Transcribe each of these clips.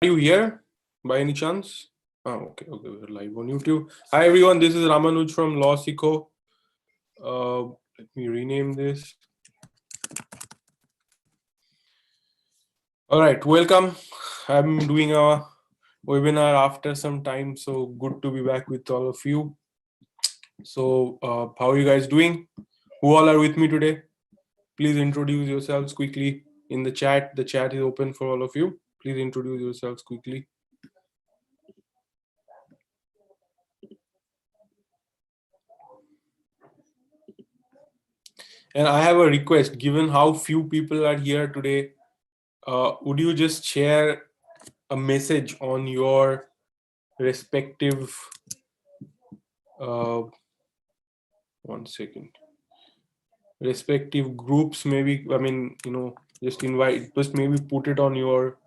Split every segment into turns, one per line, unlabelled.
Are you here by any chance? Oh, okay, we're live on YouTube. Hi everyone, this is Ramanuj from 𝗨𝗂. Let me rename this. All right, welcome. I'm doing a webinar after some time, so good to be back with all of you. So, how are you guys doing? Who all are with me today? Please introduce yourselves quickly in the chat. The chat is open for all of you. Please introduce yourselves quickly. And I have a request, given how few people are here today, would you just share a message on your respective, respective groups, maybe, I mean, just invite, just maybe put it on your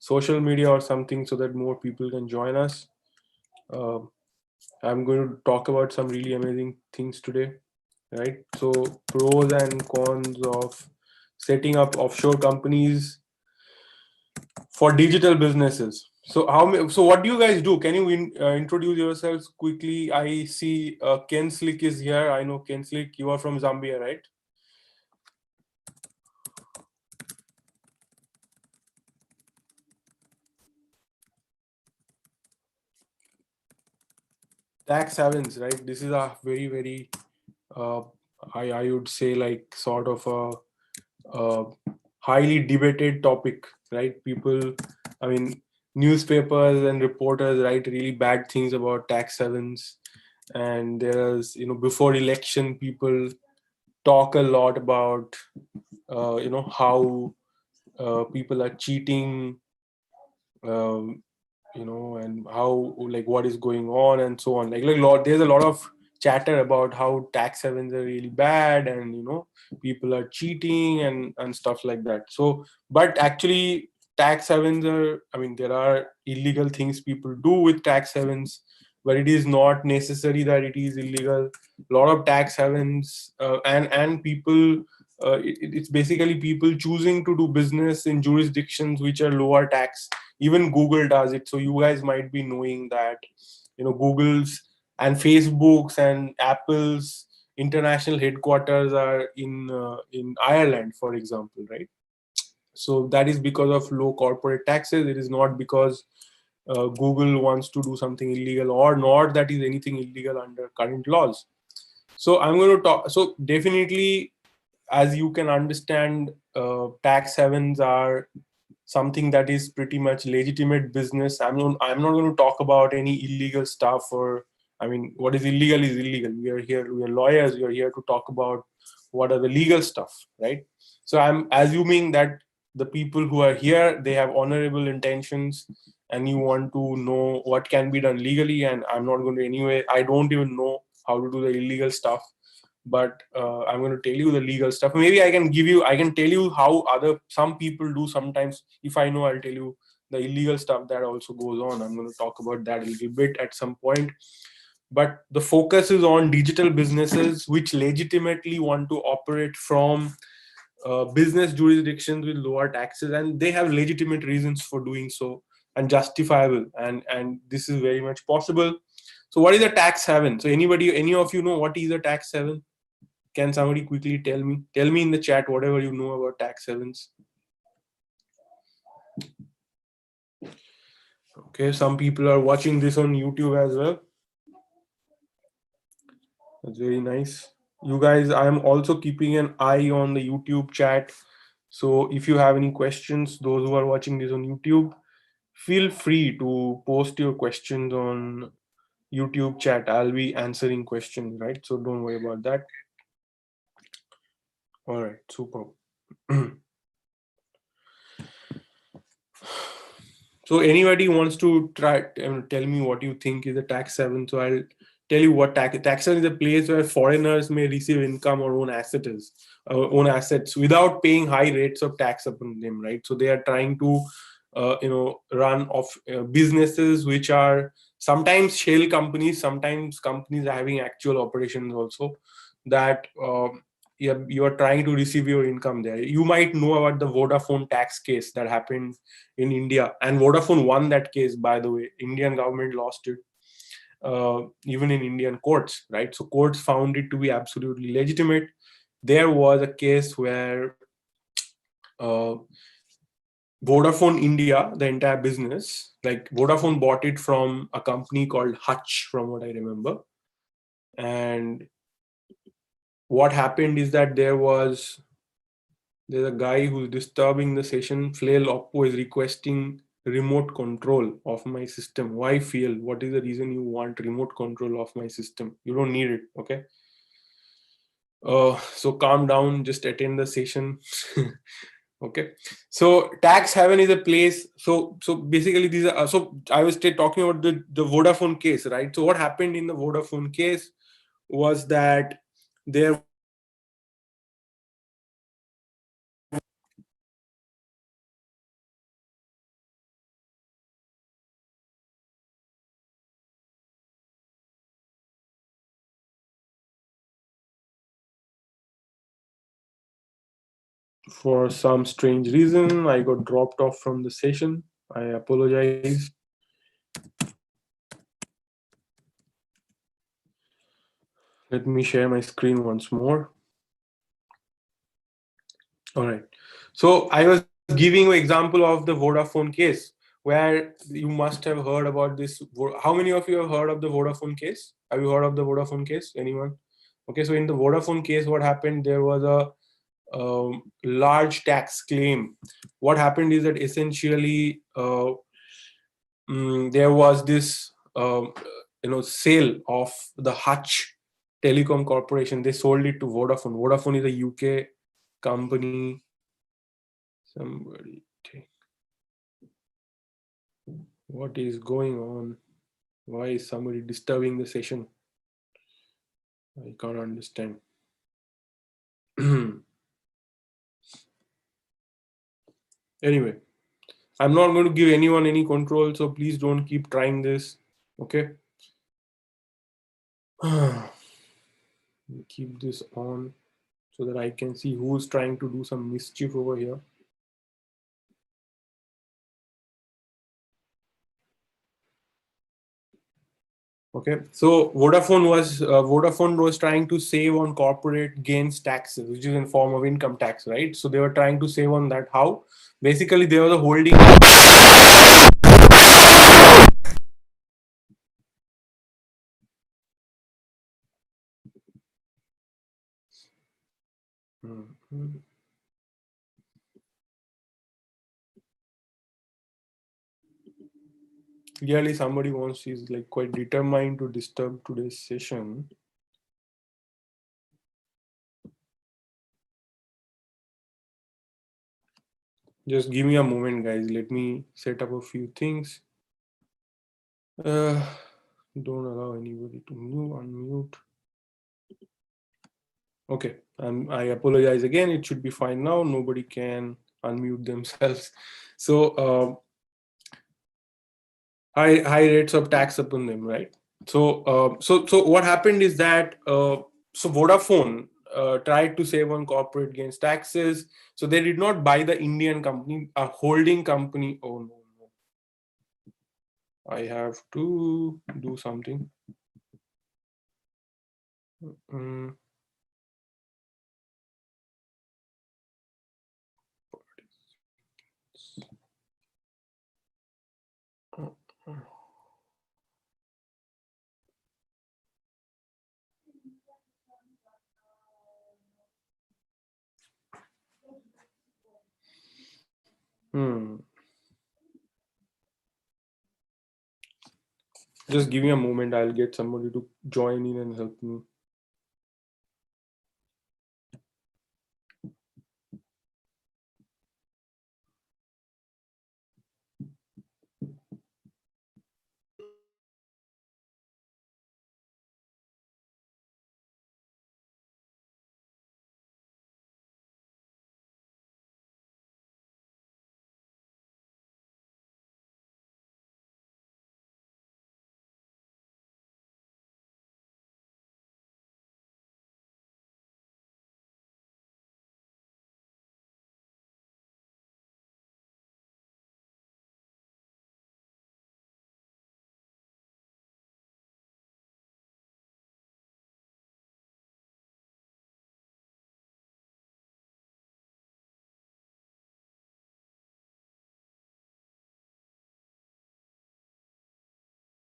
social media or something so that more people can join us. I'm going to talk about some really amazing things today, right? So pros and cons of setting up offshore companies for digital businesses. So so what do you guys do? Can you introduce yourselves quickly? I see 𝗫𝗁𝗁𝗂𝗃 is here. I know 𝗫𝗁𝗁𝗃. You are from Zambia, right? Tax havens, right? This is a very, very, I would say, like, sort of a highly debated topic, right? People, I mean, newspapers and reporters write really bad things about tax havens, and there's, before election, people talk a lot about, how people are cheating, and how, like, what is going on and so on. There's a lot of chatter about how tax havens are really bad, and people are cheating and stuff like that. So, but actually, tax havens are, I mean, there are illegal things people do with tax havens, but it is not necessary that it is illegal. A lot of tax havens and people, it's basically people choosing to do business in jurisdictions which are lower tax. Even Google does it. So you guys might be knowing that, Google's and Facebook's and Apple's international headquarters are in Ireland, for example, right? So that is because of low corporate taxes. It is not because Google wants to do something illegal, or not that is anything illegal under current laws. So I'm going to talk. So definitely, as you can understand, tax havens are something that is pretty much legitimate business. I'm not going to talk about any illegal stuff, or, I mean, what is illegal is illegal. We are lawyers. We are here to talk about what are the legal stuff, right? So I'm assuming that the people who are here, they have honorable intentions, and you want to know what can be done legally. And I'm not going to, anyway, I don't even know how to do the illegal stuff, but I'm going to tell you the legal stuff. Maybe I can tell you how some people do sometimes. If I know, I'll tell you the illegal stuff that also goes on. I'm going to talk about that a little bit at some point. But the focus is on digital businesses which legitimately want to operate from business jurisdictions with lower taxes, and they have legitimate reasons for doing so, and justifiable, and this is very much possible. So what is a tax haven? So any of you know what is a tax haven? Can somebody quickly tell me? Tell me in the chat whatever you know about tax havens. Okay, some people are watching this on YouTube as well. That's very nice. You guys, I am also keeping an eye on the YouTube chat. So if you have any questions, those who are watching this on YouTube, feel free to post your questions on YouTube chat. I'll be answering questions, right? So don't worry about that. All right, super. So anybody wants to try tell me what you think is a tax haven? So I'll tell you what tax haven is a place where foreigners may receive income or own assets without paying high rates of tax upon them, right? So they are trying to run off businesses which are sometimes shell companies, sometimes companies are having actual operations also, that you are trying to receive your income there. You might know about the Vodafone tax case that happened in India, and Vodafone won that case, by the way. Indian government lost it, even in Indian courts, right? So courts found it to be absolutely legitimate. There was a case where uh, Vodafone India, the entire business, like Vodafone bought it from a company called 𝗁, from what I remember. And what happened is that there's a guy who's disturbing the session. 𝗱𝗏 is requesting remote control of my system. Why fail? What is the reason you want remote control of my system? You don't need it, okay? So calm down, just attend the session. Okay, so tax haven is a place. So basically these are, so I was talking about the Vodafone case, right? So what happened in the Vodafone case was that there for some strange reason I got dropped off from the session. I apologize. Let me share my screen once more. All right. So I was giving you an example of the Vodafone case, where you must have heard about this. How many of you have heard of the Vodafone case? Have you heard of the Vodafone case? Anyone? Okay, so in the Vodafone case, what happened? There was a large tax claim. What happened is that essentially there was this sale of the Hutch Telecom Corporation. They sold it to Vodafone. Vodafone is a UK company. Somebody take. What is going on? Why is somebody disturbing the session? I can't understand. Anyway, I'm not going to give anyone any control, so please don't keep trying this. Okay. Keep this on so that I can see who's trying to do some mischief over here. Okay, so Vodafone was trying to save on corporate gains taxes, which is in form of income tax, right? So they were trying to save on that. How? Basically, there was a holding. Clearly, somebody is like quite determined to disturb today's session. Just give me a moment, guys. Let me set up a few things. Don't allow anybody to unmute. Okay, I apologize again. It should be fine now. Nobody can unmute themselves. So high rates of tax upon them, right? So so what happened is that so Vodafone tried to save on corporate gains taxes. So they did not buy the Indian company, a holding company. Oh no, I have to do something. Just give me a moment. I'll get somebody to join in and help me.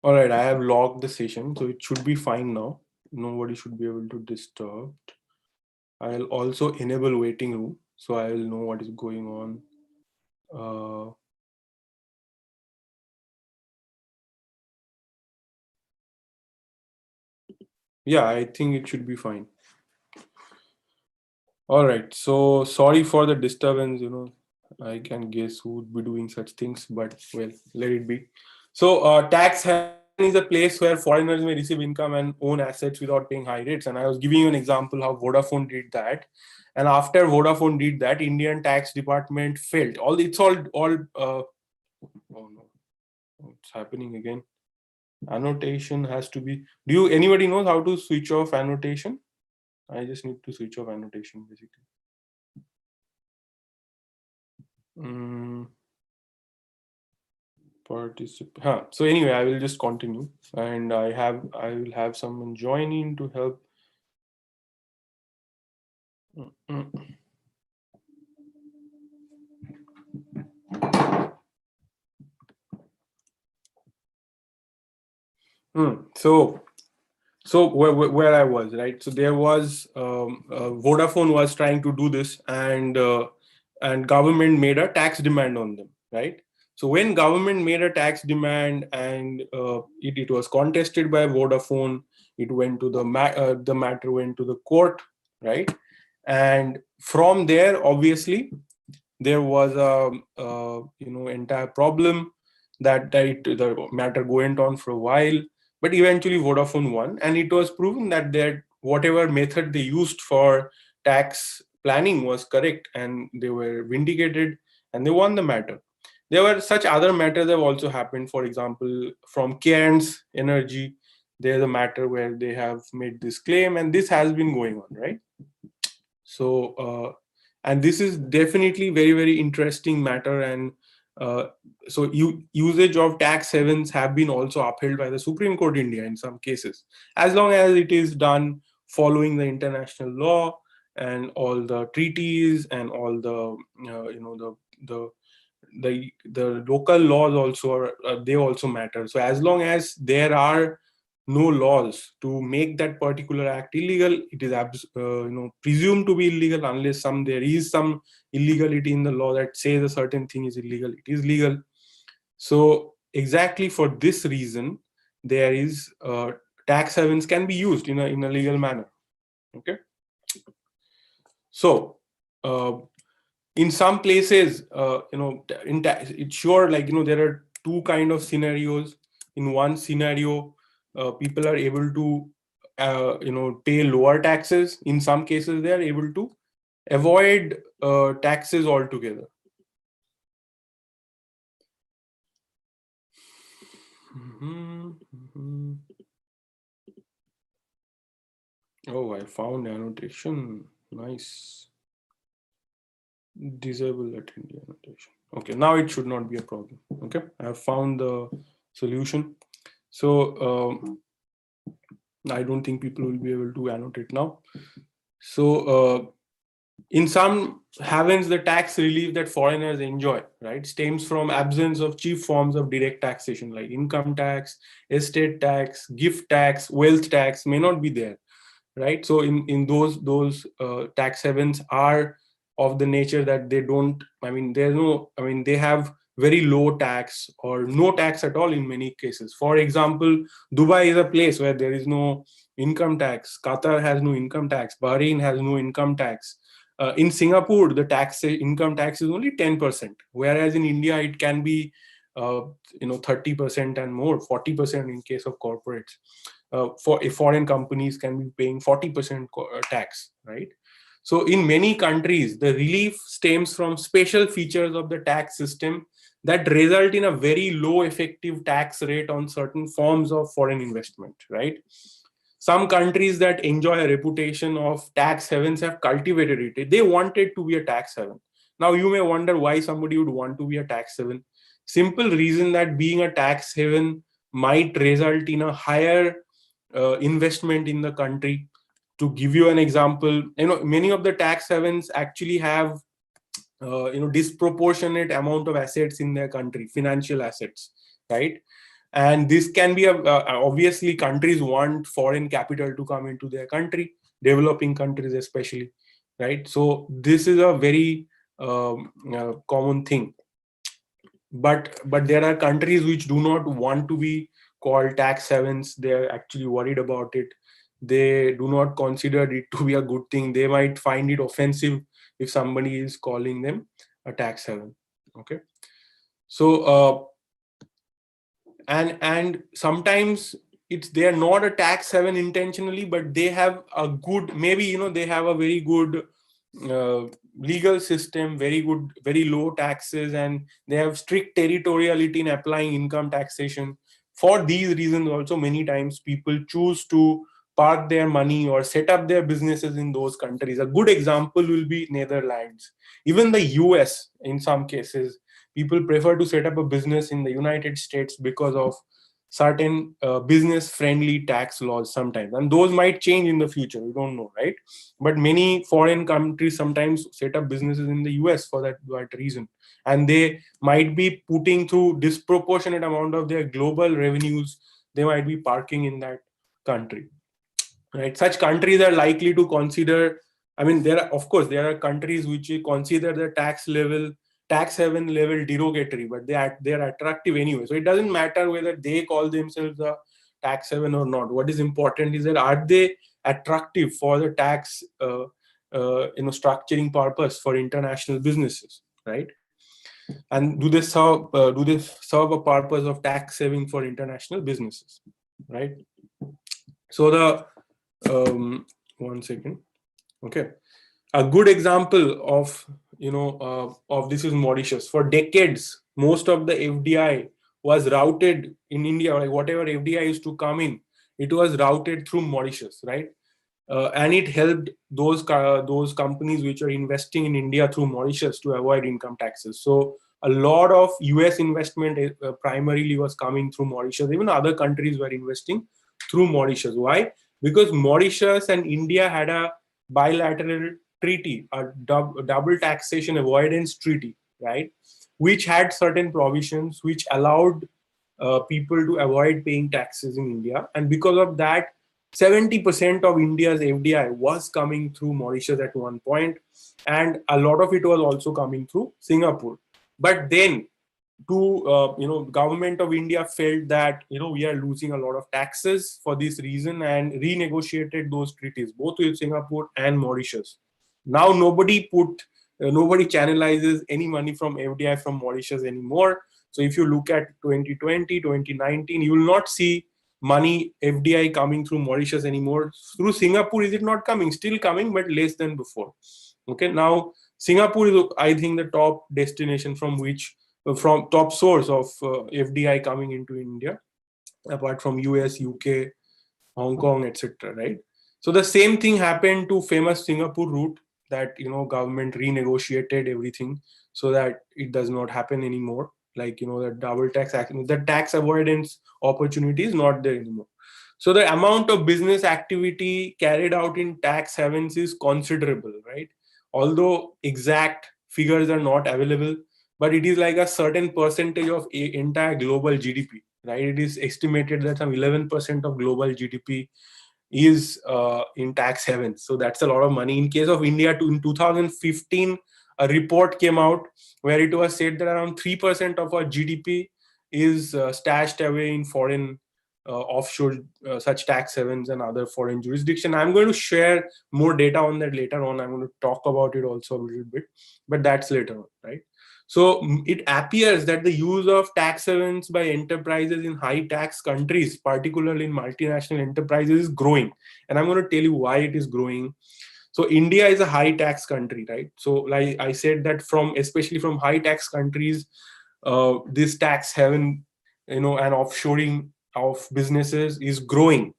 All right, I have logged the session, so it should be fine now. Nobody should be able to disturb. I'll also enable waiting room, so I will know what is going on. Yeah, I think it should be fine. All right, so sorry for the disturbance, I can guess who would be doing such things, but well, let it be. So tax haven is a place where foreigners may receive income and own assets without paying high rates. And I was giving you an example how Vodafone did that. And after Vodafone did that, Indian tax department failed. Oh no, it's happening again. Annotation has to be, anybody knows how to switch off annotation? I just need to switch off annotation basically. So anyway, I will just continue, and I will have someone join in to help. So where I was, right? So there was Vodafone was trying to do this, and government made a tax demand on them, right? So when government made a tax demand and it was contested by Vodafone, it went to the matter went to the court, right? And from there, obviously, there was a entire problem that the matter went on for a while, but eventually Vodafone won, and it was proven that whatever method they used for tax planning was correct, and they were vindicated, and they won the matter. There were such other matters that have also happened. For example, from Cairns Energy, there's a matter where they have made this claim, and this has been going on, right? So and this is definitely very, very interesting matter. And so usage of tax havens have been also upheld by the Supreme Court India in some cases, as long as it is done following the international law and all the treaties and all the the local laws also are, they also matter. So as long as there are no laws to make that particular act illegal, it is presumed to be illegal, unless there is some illegality in the law that says a certain thing is illegal, it is legal. So exactly for this reason, there is tax havens can be used in a legal manner. Okay. So in some places, it's sure, like, there are two kind of scenarios. In one scenario, people are able to pay lower taxes. In some cases, they are able to avoid taxes altogether. Oh, I found annotation. Nice. Disable attendee annotation. Okay, now it should not be a problem. Okay, I have found the solution. So I don't think people will be able to annotate now. So in some havens, the tax relief that foreigners enjoy, right, stems from absence of chief forms of direct taxation like income tax, estate tax, gift tax, wealth tax may not be there, right? So in those tax havens are of the nature that they don't, they have very low tax or no tax at all in many cases. For example, Dubai is a place where there is no income tax. Qatar has no income tax. Bahrain has no income tax. In Singapore, the income tax is only 10%, whereas in India it can be 30% and more, 40% in case of corporates. For foreign companies can be paying 40% tax, right? So in many countries, the relief stems from special features of the tax system that result in a very low effective tax rate on certain forms of foreign investment, right? Some countries that enjoy a reputation of tax havens have cultivated it. They want it to be a tax haven. Now you may wonder why somebody would want to be a tax haven. Simple reason that being a tax haven might result in a higher investment in the country. To give you an example, many of the tax havens actually have disproportionate amount of assets in their country, financial assets, right? And this can be obviously countries want foreign capital to come into their country, developing countries especially, right? So this is a very common thing. But there are countries which do not want to be called tax havens. They're actually worried about it. They do not consider it to be a good thing. They might find it offensive if somebody is calling them a tax haven. Okay, so and sometimes they are not a tax haven intentionally, but they have a good, maybe they have a very good legal system, very good, very low taxes, and they have strict territoriality in applying income taxation. For these reasons also, many times people choose to park their money or set up their businesses in those countries. A good example will be Netherlands. Even the US, in some cases, people prefer to set up a business in the United States because of certain business-friendly tax laws sometimes. And those might change in the future, we don't know, right? But many foreign countries sometimes set up businesses in the US for that reason. And they might be putting through disproportionate amount of their global revenues, they might be parking in that country, right? Such countries are likely to consider, I mean, there are countries which consider the tax haven level derogatory, but they are attractive anyway. So it doesn't matter whether they call themselves a tax haven or not. What is important is that are they attractive for the tax structuring purpose for international businesses, right? And do they serve a purpose of tax saving for international businesses, right? So the one second. Okay, a good example of of this is Mauritius. For decades, most of the FDI was routed in India, like whatever FDI used to come in, it was routed through Mauritius, right? And it helped those companies which are investing in India through Mauritius to avoid income taxes. So a lot of US investment primarily was coming through Mauritius. Even other countries were investing through Mauritius. Why? Because Mauritius and India had a bilateral treaty, a double taxation avoidance treaty, right? Which had certain provisions which allowed people to avoid paying taxes in India. And because of that, 70% of India's FDI was coming through Mauritius at one point, and a lot of it was also coming through Singapore. But then, government of India felt that we are losing a lot of taxes for this reason, and renegotiated those treaties both with Singapore and Mauritius. Now nobody channelizes any money from FDI from Mauritius anymore. So if you look at 2020, 2019, you will not see money FDI coming through Mauritius anymore. Through Singapore, is it not coming? Still coming, but less than before. Okay, now Singapore is, I think, the top destination from top source of FDI coming into India, apart from US, UK, Hong Kong, etc. Right? So the same thing happened to famous Singapore route, that government renegotiated everything so that it does not happen anymore. Like the double tax, the tax avoidance opportunity is not there anymore. So the amount of business activity carried out in tax havens is considerable, right? Although exact figures are not available, but it is like a certain percentage of entire global GDP, right? It is estimated that some 11% of global GDP is in tax havens. So that's a lot of money. In case of India, in 2015, a report came out where it was said that around 3% of our GDP is stashed away in foreign offshore such tax havens and other foreign jurisdiction. I'm going to share more data on that later on. I'm going to talk about it also a little bit, but that's later on, right? So it appears that the use of tax havens by enterprises in high tax countries, particularly in multinational enterprises, is growing. And I'm going to tell you why it is growing. So India is a high tax country, right? So like I said that especially from high tax countries, this tax haven, and offshoring of businesses is growing.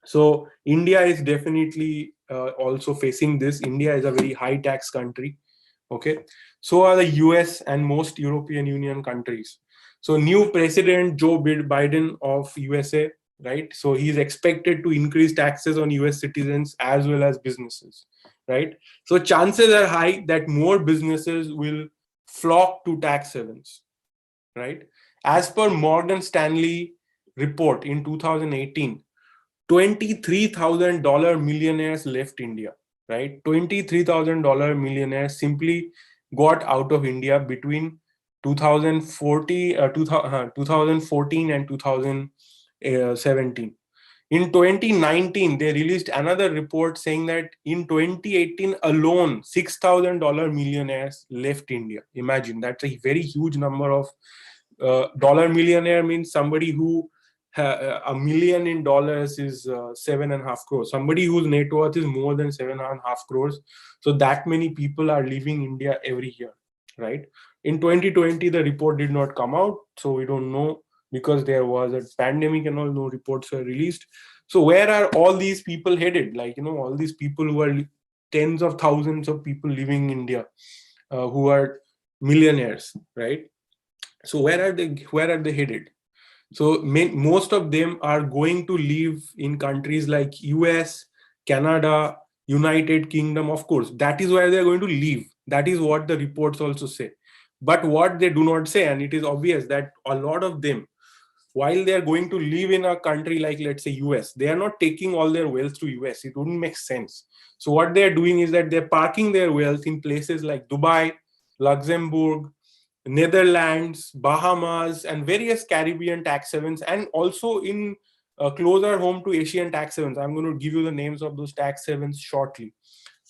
So India is definitely also facing this. India is a very high tax country. Okay, so are the US and most European Union countries. So new president Joe Biden of USA, right? So he's expected to increase taxes on US citizens as well as businesses, right? So chances are high that more businesses will flock to tax havens, right? As per Morgan Stanley, report in 2018, $23,000 millionaires left India, right? $23,000 millionaires simply got out of India between 2014 and 2017. In 2019, they released another report saying that in 2018 alone, $6,000 millionaires left India. Imagine, that's a very huge number of dollar millionaire means somebody who $1 million in dollars is 7.5 crores. Somebody whose net worth is more than 7.5 crores. So that many people are leaving India every year, right? In 2020, the report did not come out, so we don't know, because there was a pandemic and all, no reports were released. So where are all these people headed? Like, all these people who are tens of thousands of people living in India, who are millionaires, right? So where are they headed? So most of them are going to live in countries like US, Canada, United Kingdom. Of course, that is where they're going to live. That is what the reports also say. But what they do not say, and it is obvious that a lot of them, while they are going to live in a country like, let's say, US, they are not taking all their wealth to US. It wouldn't make sense. So what they are doing is that they're parking their wealth in places like Dubai, Luxembourg, Netherlands, Bahamas, and various Caribbean tax havens, and also in closer home to Asian tax havens. I'm going to give you the names of those tax havens shortly.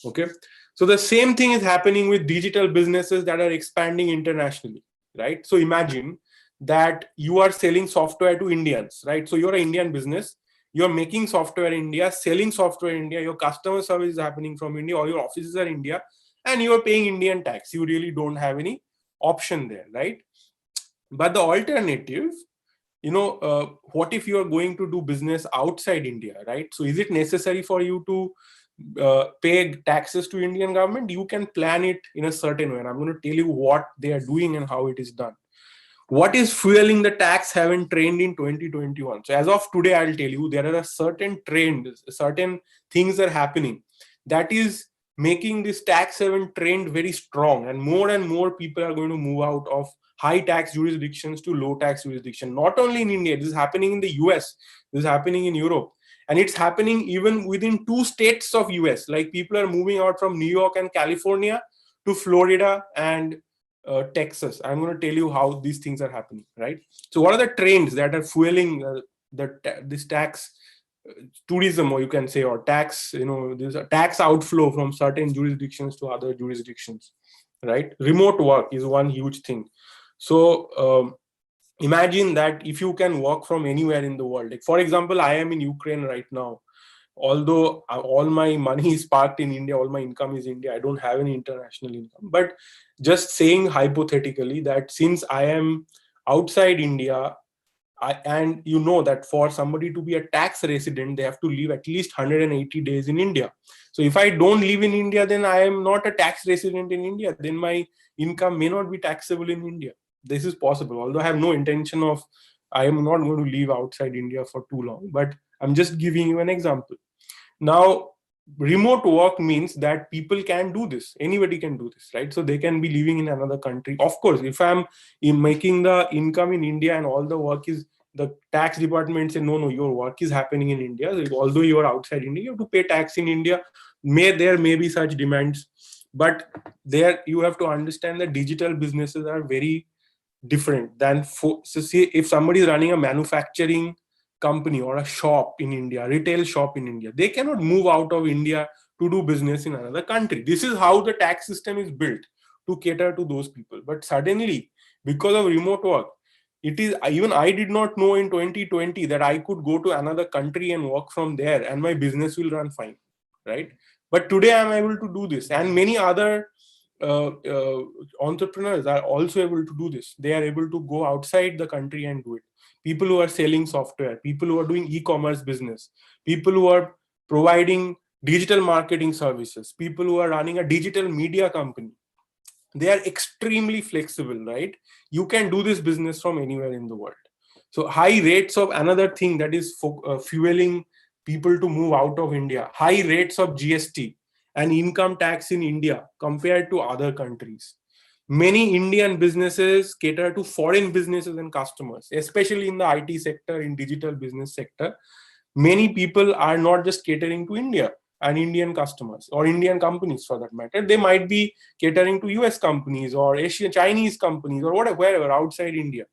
Okay. So the same thing is happening with digital businesses that are expanding internationally, right? So imagine that you are selling software to Indians, right? So you're an Indian business, you're making software in India, selling software in India, your customer service is happening from India, or your offices are in India, and you are paying Indian tax. You really don't have any option there, right? But the alternative, what if you are going to do business outside India, right? So is it necessary for you to pay taxes to Indian government? You can plan it in a certain way. And I'm going to tell you what they are doing and how it is done. What is fueling the tax haven trend in 2021? So as of today, I'll tell you, there are a certain trends, certain things are happening that is making this tax haven trend very strong, and more people are going to move out of high tax jurisdictions to low tax jurisdiction. Not only in India, this is happening in the US, this is happening in Europe, and it's happening even within 2 states of US. Like, people are moving out from New York and California to Florida and Texas. I'm going to tell you how these things are happening, right? So what are the trends that are fueling this tax tourism, or you can say, or tax, there's a tax outflow from certain jurisdictions to other jurisdictions, right? Remote work is one huge thing. So imagine that if you can work from anywhere in the world, like, for example, I am in Ukraine right now. Although all my money is parked in India, all my income is India, I don't have any international income. But just saying hypothetically that since I am outside India, and that for somebody to be a tax resident, they have to live at least 180 days in India. So if I don't live in India, then I am not a tax resident in India. Then my income may not be taxable in India. This is possible, although I have no intention of, I am not going to live outside India for too long, but I'm just giving you an example. Now, remote work means that people can do this. Anybody can do this, right? So they can be living in another country. Of course, if I'm making the income in India and all the work is, the tax department say, no, your work is happening in India. So although you are outside India, you have to pay tax in India. There may be such demands, but there you have to understand that digital businesses are very different than so see, if somebody is running a manufacturing company or a shop in India, retail shop in India, they cannot move out of India to do business in another country. This is how the tax system is built, to cater to those people. But suddenly, because of remote work, it is, even I did not know in 2020 that I could go to another country and work from there and my business will run fine, right? But today I'm able to do this, and many other entrepreneurs are also able to do this. They are able to go outside the country and do it. People who are selling software, people who are doing e-commerce business, people who are providing digital marketing services, people who are running a digital media company, they are extremely flexible, right? You can do this business from anywhere in the world. So high rates of, another thing that is fueling people to move out of India, high rates of GST and income tax in India compared to other countries. Many Indian businesses cater to foreign businesses and customers, especially in the IT sector, in digital business sector. Many people are not just catering to India and Indian customers or Indian companies for that matter. They might be catering to US companies or Asian Chinese companies or whatever, wherever outside India.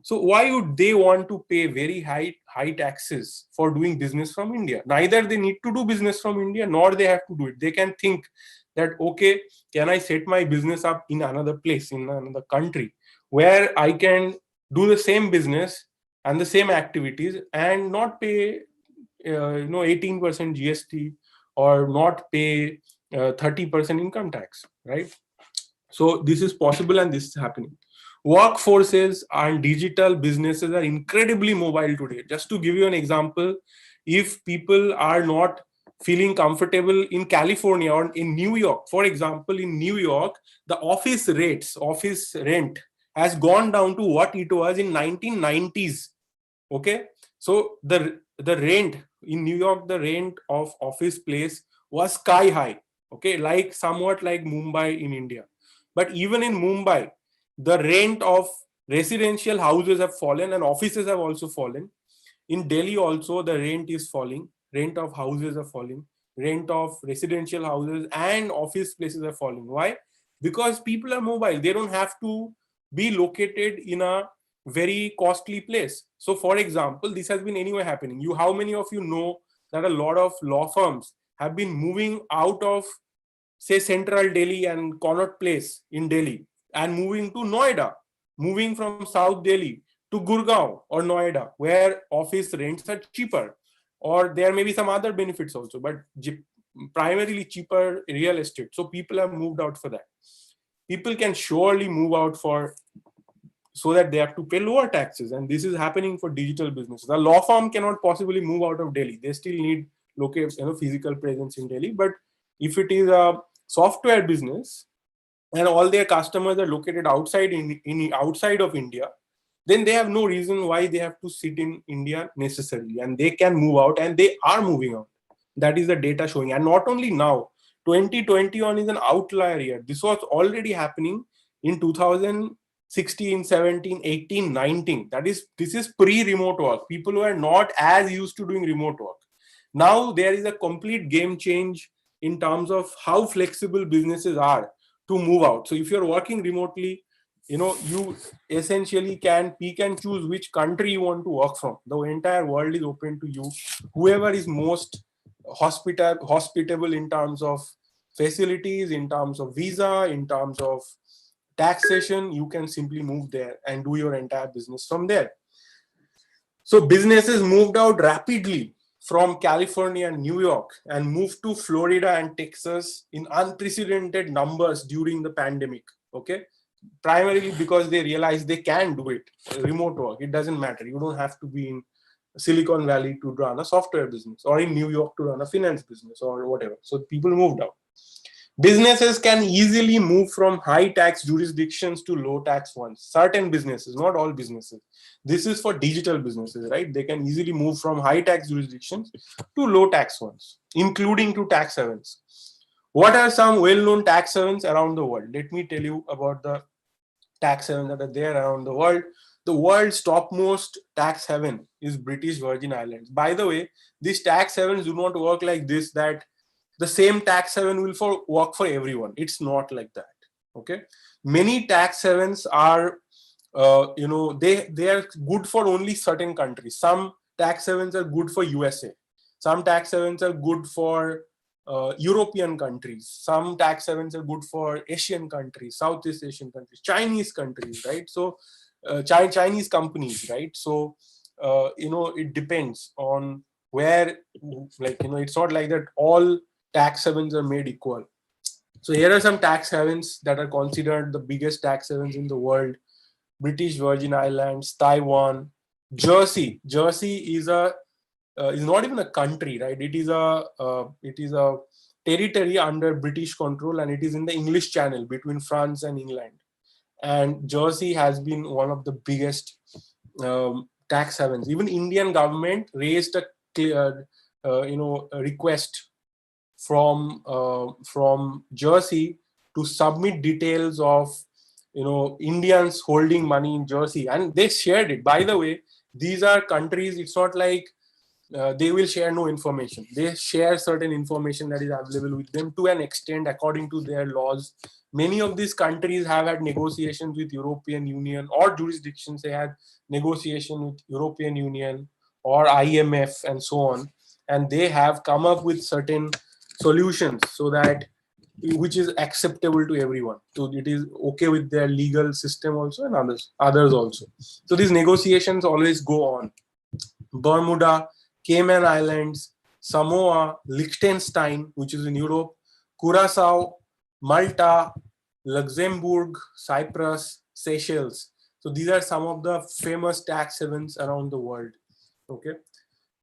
So why would they want to pay very high taxes for doing business from India? Neither they need to do business from India, nor they have to do it. They can think that, okay, can I set my business up in another place, in another country, where I can do the same business and the same activities and not pay 18% GST or not pay 30% income tax, right? So this is possible and this is happening. Workforces and digital businesses are incredibly mobile today. Just to give you an example, if people are not feeling comfortable in California or in New York, for example, in New York, the office rent has gone down to what it was in 1990s. Okay, so the rent in New York, the rent of office place was sky high. Okay, like somewhat like Mumbai in India. But even in Mumbai, the rent of residential houses have fallen and offices have also fallen. In Delhi also, the rent is falling. Rent of houses are falling. Rent of residential houses and office places are falling. Why? Because people are mobile. They don't have to be located in a very costly place. So for example, this has been anyway happening. How many of you know that a lot of law firms have been moving out of, say, central Delhi and Connaught Place in Delhi and moving to Noida, moving from South Delhi to Gurgaon or Noida, where office rents are cheaper, or there may be some other benefits also, but primarily cheaper real estate. So people have moved out for that. People can surely move out so that they have to pay lower taxes, and this is happening for digital businesses. A law firm cannot possibly move out of Delhi. They still need physical presence in Delhi. But if it is a software business and all their customers are located outside outside of India, then they have no reason why they have to sit in India necessarily, and they can move out, and they are moving out. That is the data showing. And not only now, 2021 is an outlier year. This was already happening in 2016, 17, 18, 19. This is pre-remote work. People were not as used to doing remote work. Now there is a complete game change in terms of how flexible businesses are to move out. So if you're working remotely, you essentially can pick and choose which country you want to work from. The entire world is open to you. Whoever is most hospitable in terms of facilities, in terms of visa, in terms of taxation, you can simply move there and do your entire business from there. So businesses moved out rapidly from California and New York and moved to Florida and Texas in unprecedented numbers during the pandemic. Okay, primarily because they realized they can do it, remote work. It doesn't matter. You don't have to be in Silicon Valley to run a software business, or in New York to run a finance business, or whatever. So people moved out. Businesses can easily move from high tax jurisdictions to low tax ones. Certain businesses, not all businesses. This is for digital businesses, right? They can easily move from high tax jurisdictions to low tax ones, including to tax havens. What are some well-known tax havens around the world? Let me tell you about the tax havens that are there around the world. The world's topmost tax haven is British Virgin Islands. By the way, these tax havens do not work like this, that the same tax haven will work for everyone. It's not like that. Okay, many tax havens are, they are good for only certain countries. Some tax havens are good for USA. Some tax havens are good for European countries. Some tax havens are good for Asian countries, Southeast Asian countries, Chinese countries, right? So Chinese companies, right? So it depends on where, it's not like that all tax havens are made equal. So here are some tax havens that are considered the biggest tax havens in the world: British Virgin Islands, Taiwan, Jersey. Jersey is not even a country, right? It is a territory under British control, and it is in the English Channel between France and England. And Jersey has been one of the biggest tax havens. Even Indian government raised a request from Jersey to submit details of Indians holding money in Jersey, and they shared it. By the way, these are countries, it's not like they will share no information. They share certain information that is available with them to an extent according to their laws. Many of these countries have had negotiations with European Union or jurisdictions. They had negotiation with European Union or IMF and so on. And they have come up with certain solutions so that which is acceptable to everyone. So it is okay with their legal system also and others also. So these negotiations always go on. Bermuda, Cayman Islands, Samoa, Liechtenstein, which is in Europe, Curacao, Malta, Luxembourg, Cyprus, Seychelles. So these are some of the famous tax havens around the world. Okay.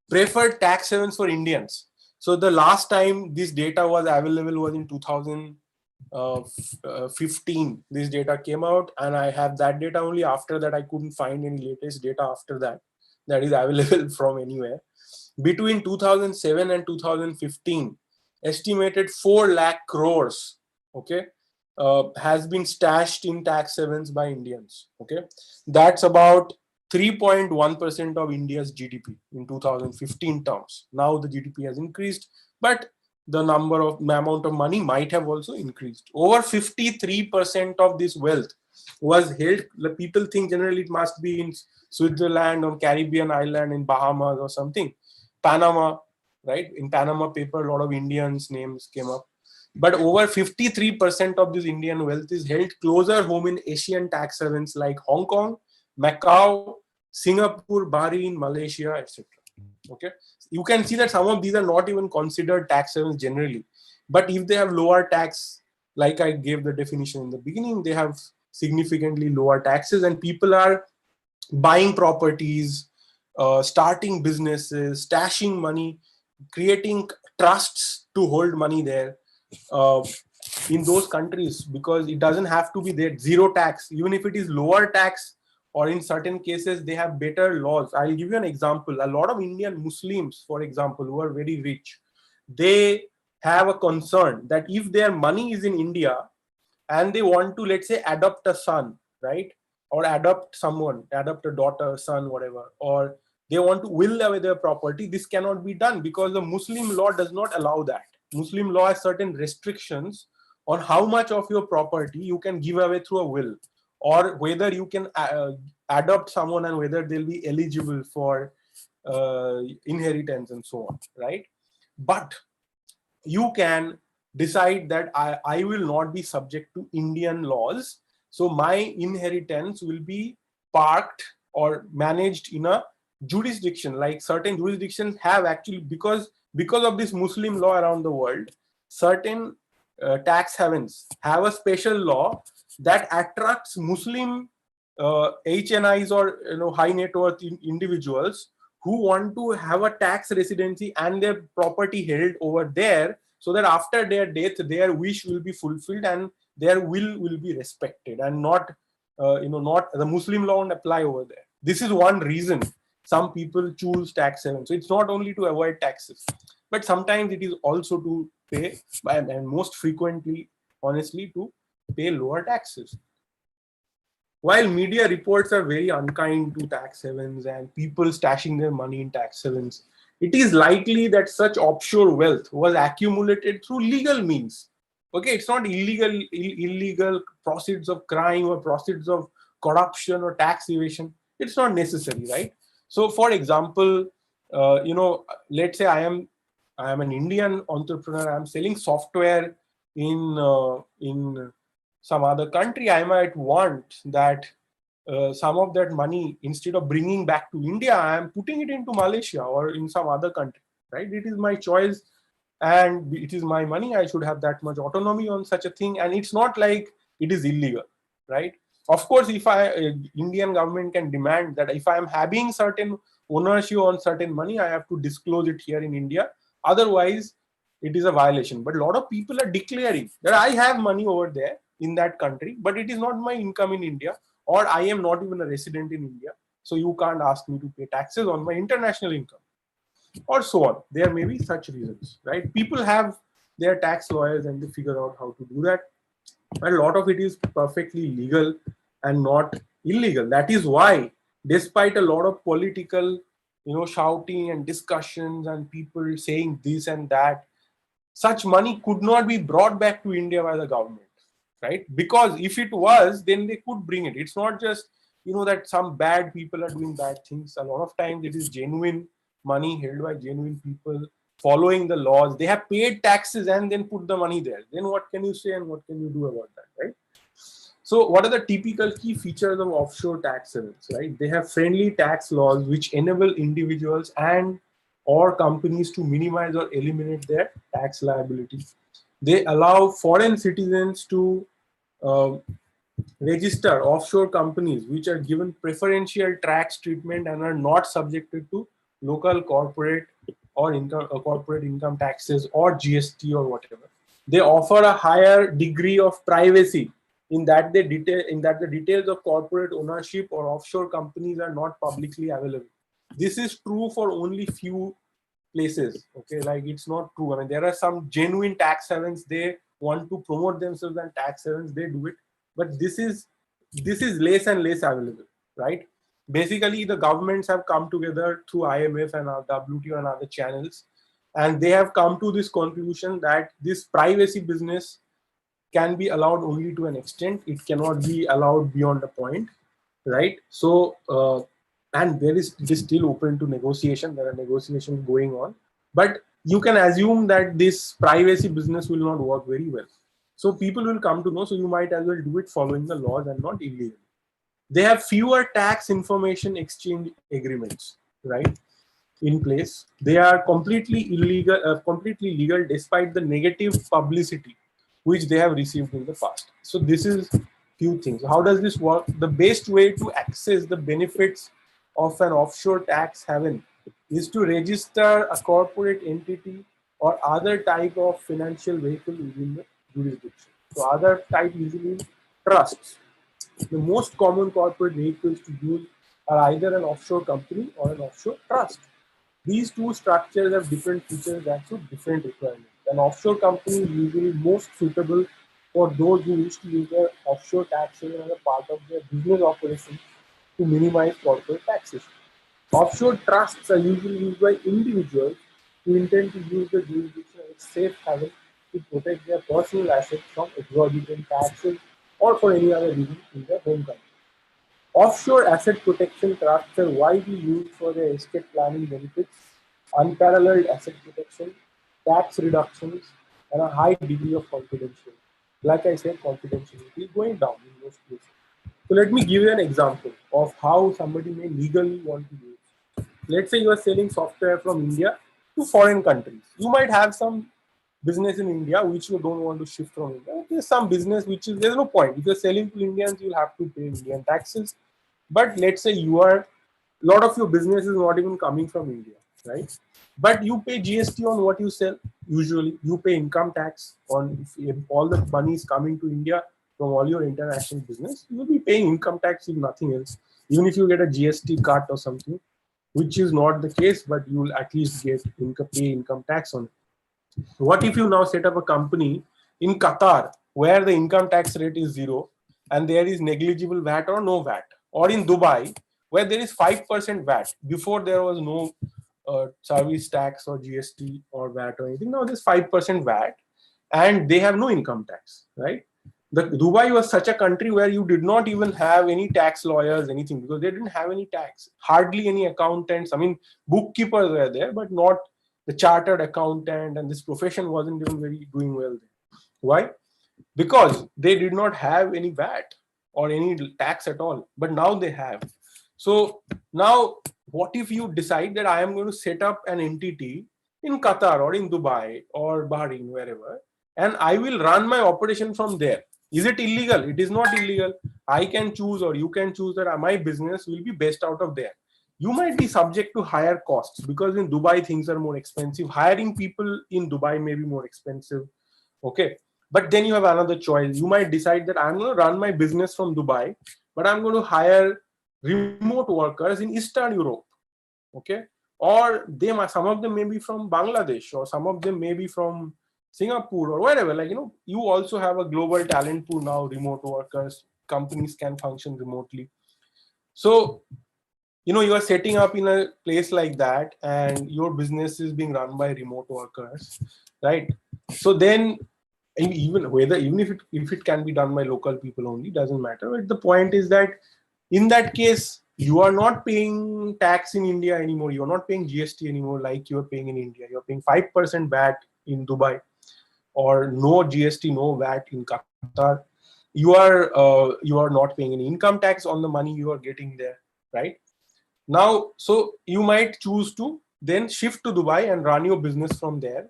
Preferred tax havens for Indians. So the last time this data was available was in 2015. This data came out, and I have that data only. After that, I couldn't find any latest data after that is available from anywhere. Between 2007 and 2015, estimated 4 lakh crores, okay, has been stashed in tax havens by Indians. Okay, that's about 3.1% of India's GDP in 2015 terms. Now the GDP has increased, but the amount of money might have also increased. Over 53% of this wealth was held. The people think generally it must be in Switzerland or Caribbean island, in Bahamas or something. Panama, right? In Panama paper, a lot of Indians' names came up. But over 53% of this Indian wealth is held closer home in Asian tax havens like Hong Kong, Macau, Singapore, Bahrain, Malaysia, etc. Okay, you can see that some of these are not even considered tax havens generally, but if they have lower tax, like I gave the definition in the beginning, they have significantly lower taxes, and people are buying properties, starting businesses, stashing money, creating trusts to hold money there in those countries, because it doesn't have to be there zero tax. Even if it is lower tax, or in certain cases they have better laws. I'll give you an example. A lot of Indian Muslims, for example, who are very rich, they have a concern that if their money is in India and they want to, let's say, adopt a son, right, or adopt someone, adopt a daughter, son, whatever, or they want to will away their property, this cannot be done because the Muslim law does not allow that. Muslim law has certain restrictions on how much of your property you can give away through a will, or whether you can adopt someone and whether they'll be eligible for inheritance and so on, right? But you can decide that I will not be subject to Indian laws, so my inheritance will be parked or managed in a jurisdiction. Like certain jurisdictions have actually, because of this Muslim law around the world, certain tax havens have a special law that attracts Muslim HNIs or high net worth individuals who want to have a tax residency and their property held over there, so that after their death their wish will be fulfilled and their will be respected, and not not the Muslim law won't apply over there. This is one reason some people choose tax haven. So it's not only to avoid taxes, but sometimes it is also to pay, and most frequently, honestly, to pay lower taxes. While media reports are very unkind to tax havens and people stashing their money in tax havens, it is likely that such offshore wealth was accumulated through legal means. Okay, it's not illegal proceeds of crime or proceeds of corruption or tax evasion. It's not necessary, right? So, for example, let's say I am an Indian entrepreneur. I'm selling software in some other country. I might want that some of that money, instead of bringing back to India, I am putting it into Malaysia or in some other country, right? It is my choice and it is my money. I should have that much autonomy on such a thing, and it's not like it is illegal, right? Of course, if Indian government can demand that if I am having certain ownership on certain money, I have to disclose it here in India. Otherwise, it is a violation. But a lot of people are declaring that I have money over there in that country, but it is not my income in India, or I am not even a resident in India. So you can't ask me to pay taxes on my international income, or so on. There may be such reasons, right? People have their tax lawyers and they figure out how to do that. And a lot of it is perfectly legal and not illegal. That is why, despite a lot of political, shouting and discussions and people saying this and that, such money could not be brought back to India by the government, right? Because if it was, then they could bring it. It's not just, that some bad people are doing bad things. A lot of times it is genuine money held by genuine people following the laws. They have paid taxes and then put the money there. Then what can you say and what can you do about that, right? So what are the typical key features of offshore tax havens, right? They have friendly tax laws which enable individuals and or companies to minimize or eliminate their tax liability. They allow foreign citizens to register offshore companies which are given preferential tax treatment and are not subjected to local corporate or corporate income taxes or GST or whatever. They offer a higher degree of privacy in that the details of corporate ownership or offshore companies are not publicly available. This is true for only few places. Okay, like it's not true. I mean, there are some genuine tax havens. They want to promote themselves as tax havens. They do it, but this is less and less available, right? Basically, the governments have come together through IMF and WTO and other channels, and they have come to this conclusion that this privacy business can be allowed only to an extent. It cannot be allowed beyond a point, right? So, and it is still open to negotiation. There are negotiations going on, but you can assume that this privacy business will not work very well. So people will come to know, so you might as well do it following the laws and not illegally. They have fewer tax information exchange agreements, right, in place. They are completely illegal, completely legal despite the negative publicity which they have received in the past. So this is few things. How does this work? The best way to access the benefits of an offshore tax haven is to register a corporate entity or other type of financial vehicle within the jurisdiction. So other type usually trusts. The most common corporate vehicles to use are either an offshore company or an offshore trust. These two structures have different features and so different requirements. An offshore company is usually most suitable for those who wish to use their offshore tax haven as a part of their business operation to minimize corporate taxation. Offshore trusts are usually used by individuals who intend to use the jurisdiction as a safe haven to protect their personal assets from exorbitant taxes or for any other reason in their home country. Offshore asset protection trusts are widely used for their estate planning benefits, unparalleled asset protection, tax reductions, and a high degree of confidentiality. Like I said, confidentiality is going down in most cases. So let me give you an example of how somebody may legally want to use it. Let's say you are selling software from India to foreign countries. You might have some business in India which you don't want to shift from India. There's some business which is, there's no point. If you're selling to Indians, you'll have to pay Indian taxes. But let's say a lot of your business is not even coming from India, right? But you pay GST on what you sell. Usually, you pay income tax on if all the money is coming to India from all your international business. You will be paying income tax if nothing else. Even if you get a GST cut or something, which is not the case, but you will at least pay income tax on it. What if you now set up a company in Qatar where the income tax rate is 0 and there is negligible VAT or no VAT, or in Dubai where there is 5% VAT? Before there was no service tax or GST or VAT or anything. Now there's 5% VAT and they have no income tax, right? Dubai was such a country where you did not even have any tax lawyers, anything, because they didn't have any tax, hardly any accountants. I mean, bookkeepers were there, but not the chartered accountant, and this profession wasn't even very doing well there. Why? Because they did not have any VAT or any tax at all, but now they have. So now what if you decide that I am going to set up an entity in Qatar or in Dubai or Bahrain, wherever, and I will run my operation from there? Is it illegal? It is not illegal. I can choose, or you can choose, that my business will be based out of there. You might be subject to higher costs because in Dubai things are more expensive. Hiring people in Dubai may be more expensive. Okay. But then you have another choice. You might decide that I'm going to run my business from Dubai, but I'm going to hire remote workers in Eastern Europe. Okay. Or some of them may be from Bangladesh, or some of them may be from Singapore or wherever, like, you also have a global talent pool now, remote workers, companies can function remotely. So, you are setting up in a place like that and your business is being run by remote workers, right? So then, even if it can be done by local people only, doesn't matter. But the point is that in that case, you are not paying tax in India anymore. You're not paying GST anymore like you're paying in India. You're paying 5% VAT in Dubai, or no GST, no VAT in Qatar. You are not paying any income tax on the money you are getting there, right? Now, so you might choose to then shift to Dubai and run your business from there.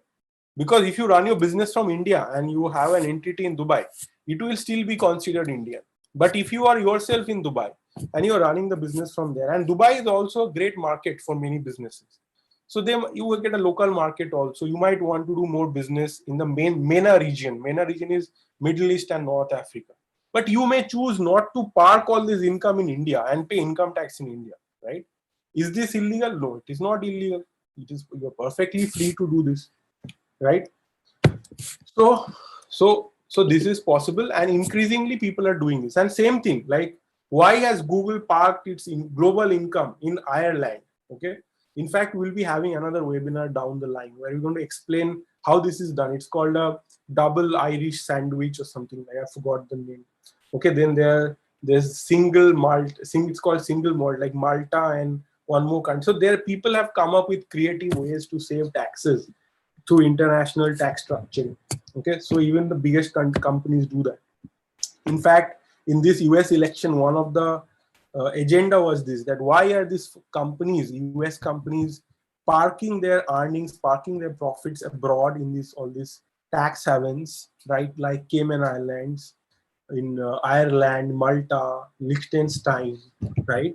Because if you run your business from India and you have an entity in Dubai, it will still be considered Indian. But if you are yourself in Dubai and you are running the business from there, and Dubai is also a great market for many businesses. So then you will get a local market also. You might want to do more business in the main MENA region. MENA region is Middle East and North Africa. But you may choose not to park all this income in India and pay income tax in India, right? Is this illegal? No, it is not illegal. You're perfectly free to do this, right? So this is possible, and increasingly people are doing this. And same thing, like, why has Google parked its global income in Ireland? Okay. In fact, we'll be having another webinar down the line where we're going to explain how this is done. It's called a double Irish sandwich or something like, I forgot the name. Okay, then there's single malt, it's called single malt, like Malta and one more country. So there people have come up with creative ways to save taxes through international tax structuring. Okay, so even the biggest companies do that. In fact, in this US election, one of the agenda was this, that why are these companies, US companies, parking their earnings, parking their profits abroad in all these tax havens, right? Like Cayman Islands, in Ireland, Malta, Liechtenstein, right?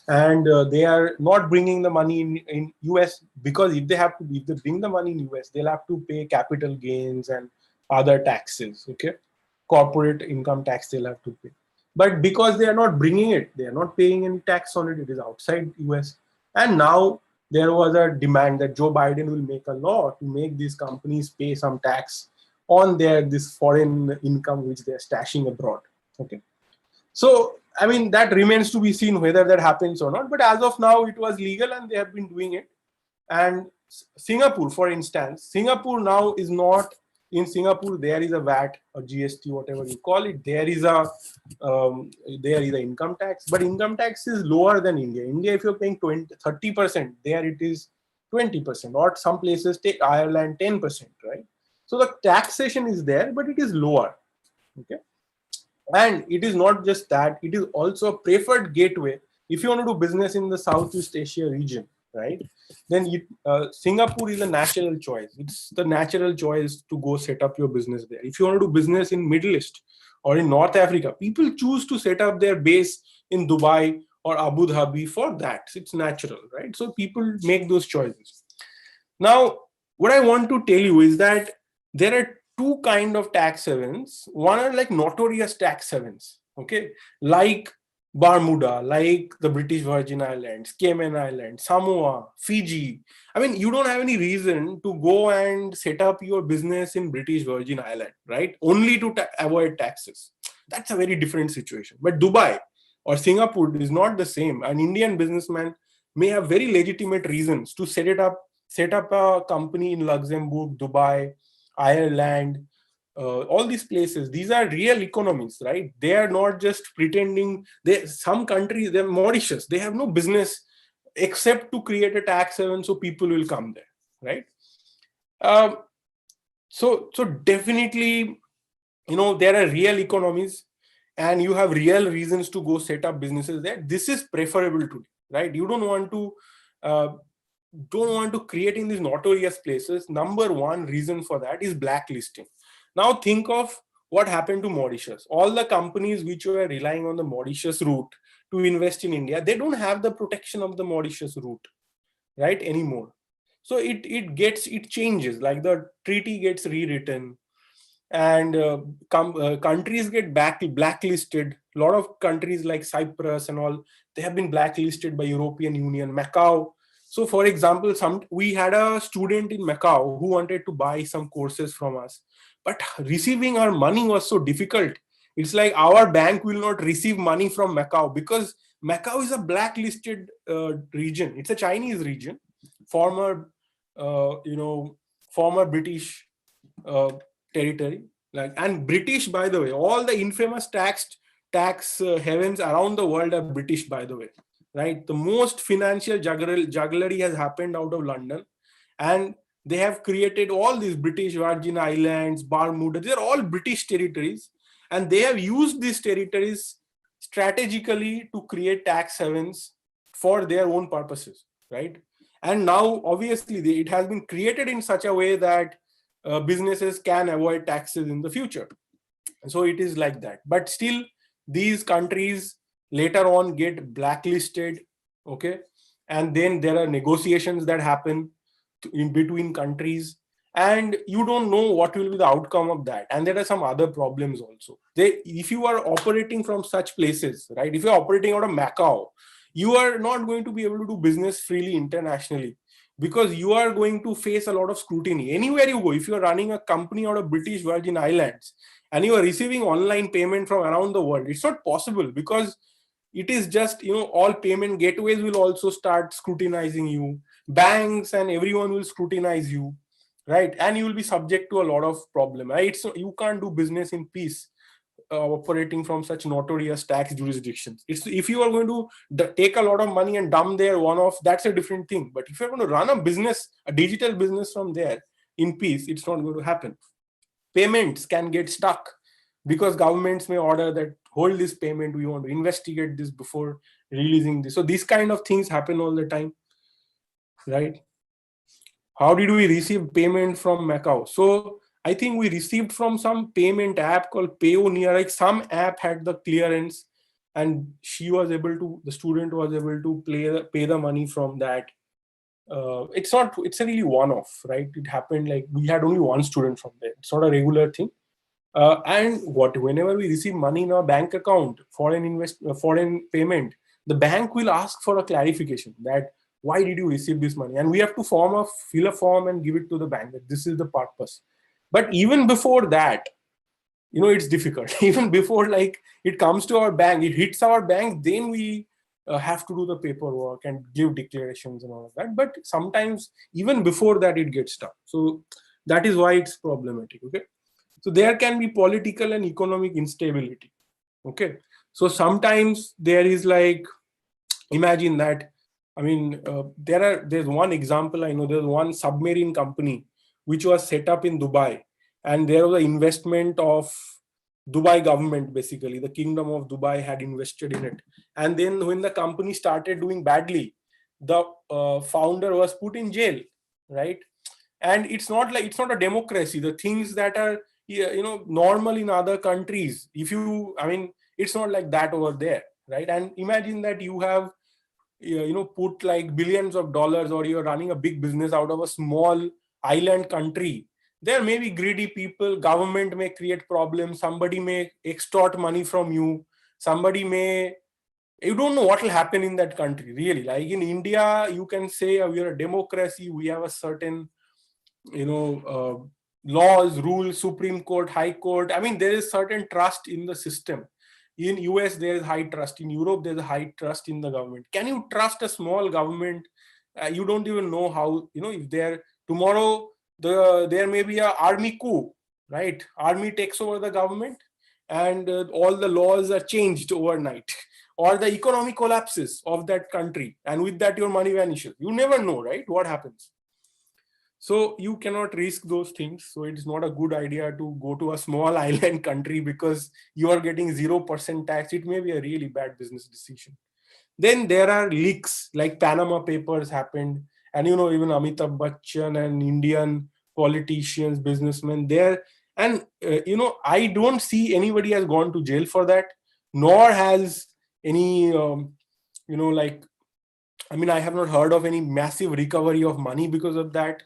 And they are not bringing the money in US, because if they bring the money in US, they'll have to pay capital gains and other taxes, okay? Corporate income tax they'll have to pay. But because they are not bringing it, they are not paying any tax on it, it is outside US. And now there was a demand that Joe Biden will make a law to make these companies pay some tax on this foreign income which they are stashing abroad, okay? So, I mean, that remains to be seen whether that happens or not. But as of now, it was legal and they have been doing it. And Singapore, for instance, Singapore now is not, in Singapore, there is a VAT or GST, whatever you call it. There is a income tax, but income tax is lower than India. India, if you're paying 30%, there it is 20%, or some places take Ireland 10%, right? So the taxation is there, but it is lower, okay? And it is not just that, it is also a preferred gateway. If you want to do business in the Southeast Asia region, right, then Singapore is a natural choice. It's the natural choice to go set up your business there. If you want to do business in Middle East or in North Africa, people choose to set up their base in Dubai or Abu Dhabi for that. It's natural, right? So people make those choices. Now, what I want to tell you is that there are two kinds of tax havens. One are like notorious tax havens, okay, like Bermuda, like the British Virgin Islands, Cayman Islands, Samoa, Fiji. I mean, you don't have any reason to go and set up your business in British Virgin Island, right? Only to avoid taxes. That's a very different situation. But Dubai or Singapore is not the same. An Indian businessman may have very legitimate reasons to set up a company in Luxembourg, Dubai, Ireland, all these places. These are real economies, right? They are not just pretending. Some countries, they're Mauritius, they have no business except to create a tax haven so people will come there, right? So definitely, there are real economies and you have real reasons to go set up businesses there. This is preferable today, right? You don't want to create in these notorious places. Number one reason for that is blacklisting. Now think of what happened to Mauritius. All the companies which were relying on the Mauritius route to invest in India, they don't have the protection of the Mauritius route, right, anymore. So it changes, like the treaty gets rewritten and countries get blacklisted. A lot of countries like Cyprus and all, they have been blacklisted by European Union, Macau. So for example, we had a student in Macau who wanted to buy some courses from us, but receiving our money was so difficult. It's like our bank will not receive money from Macau because Macau is a blacklisted region. It's a Chinese region, former, former British territory. And British, by the way, all the infamous tax havens around the world are British, by the way, right? The most financial jugglery has happened out of London, and they have created all these British Virgin Islands, Bermuda. They're all British territories, and they have used these territories strategically to create tax havens for their own purposes, right? And now, obviously, it has been created in such a way that businesses can avoid taxes in the future. So it is like that. But still, these countries later on get blacklisted, okay? And then there are negotiations that happen in between countries, and you don't know what will be the outcome of that. And there are some other problems also. If you are operating from such places, right? If you're operating out of Macau, you are not going to be able to do business freely internationally, because you are going to face a lot of scrutiny. Anywhere you go, if you are running a company out of British Virgin Islands and you are receiving online payment from around the world, it's not possible, because it is just, all payment gateways will also start scrutinizing you. Banks and everyone will scrutinize you, right? And you will be subject to a lot of problem, right? So you can't do business in peace operating from such notorious tax jurisdictions. If you are going to take a lot of money and dump there one-off, that's a different thing. But if you're going to run a business, a digital business from there in peace, it's not going to happen. Payments can get stuck because governments may order that hold this payment, we want to investigate this before releasing this. So these kind of things happen all the time, right? How did we receive payment from Macau? So I think we received from some payment app called Payoneer. Like some app had the clearance, and the student was able to pay the money from that. It's a really one-off, right? It happened like we had only one student from there. It's not a regular thing. And whenever we receive money in our bank account, foreign payment, the bank will ask for a clarification that why did you receive this money? And we have to fill a form and give it to the bank that this is the purpose. But even before that, it's difficult. Even before it comes to our bank, it hits our bank, then we have to do the paperwork and give declarations and all of that. But sometimes even before that, it gets stuck. So that is why it's problematic. Okay. So there can be political and economic instability. Okay. So sometimes there is imagine that, there's one example I know. There's one submarine company which was set up in Dubai, and there was an investment of Dubai government, basically the Kingdom of Dubai had invested in it. And then when the company started doing badly, the founder was put in jail, right? And it's not a democracy. The things that are normal in other countries, it's not like that over there, right? And imagine that you have put billions of dollars, or you're running a big business out of a small island country. There may be greedy people, government may create problems, somebody may extort money from you, you don't know what will happen in that country, really. Like in India, you can say we are a democracy, we have a certain, laws, rules, Supreme Court, High Court. There is certain trust in the system. In US, there is high trust. In Europe, there's a high trust in the government. Can you trust a small government? You don't even know how, if tomorrow, there may be an army coup, right? Army takes over the government, and all the laws are changed overnight. Or the economy collapses of that country, and with that your money vanishes. You never know, right, what happens. So you cannot risk those things. So it's not a good idea to go to a small island country because you are getting 0% tax. It may be a really bad business decision. Then there are leaks, like Panama Papers happened, and even Amitabh Bachchan and Indian politicians, businessmen there. And I don't see anybody has gone to jail for that, nor has any I have not heard of any massive recovery of money because of that,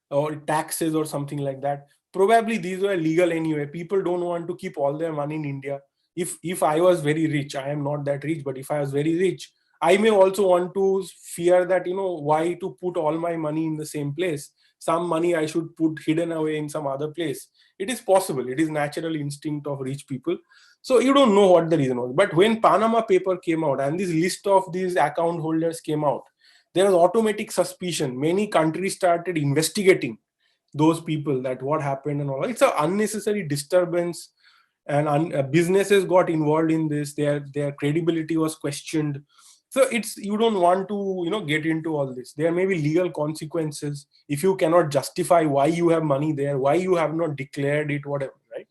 or taxes or something like that. Probably these were legal anyway. People don't want to keep all their money in India. If I was very rich, I am not that rich, but if I was very rich, I may also want to fear that, why to put all my money in the same place. Some money I should put hidden away in some other place. It is possible. It is natural instinct of rich people. So you don't know what the reason was. But when Panama paper came out and this list of these account holders came out, there was automatic suspicion. Many countries started investigating those people, that what happened and all. It's an unnecessary disturbance, and businesses got involved in this. Their credibility was questioned. So you don't want to get into all this. There may be legal consequences if you cannot justify why you have money there, why you have not declared it, whatever, right?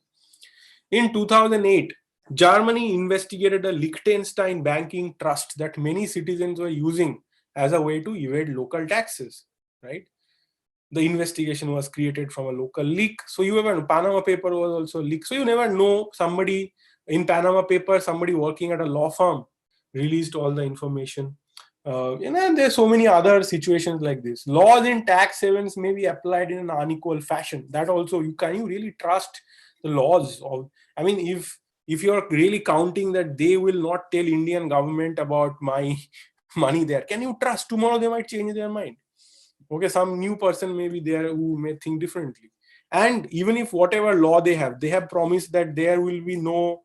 In 2008, Germany investigated a Liechtenstein banking trust that many citizens were using as a way to evade local taxes, right? The investigation was created from a local leak. So you ever know, Panama paper was also leaked. So you never know, somebody in Panama paper, somebody working at a law firm released all the information. And there's so many other situations like this. Laws in tax havens may be applied in an unequal fashion. That also, can you really trust the laws of, I mean, if you're really counting that they will not tell Indian government about my money there, can you trust? Tomorrow they might change their mind. Okay, some new person may be there who may think differently. And even if whatever law they have promised that there will be no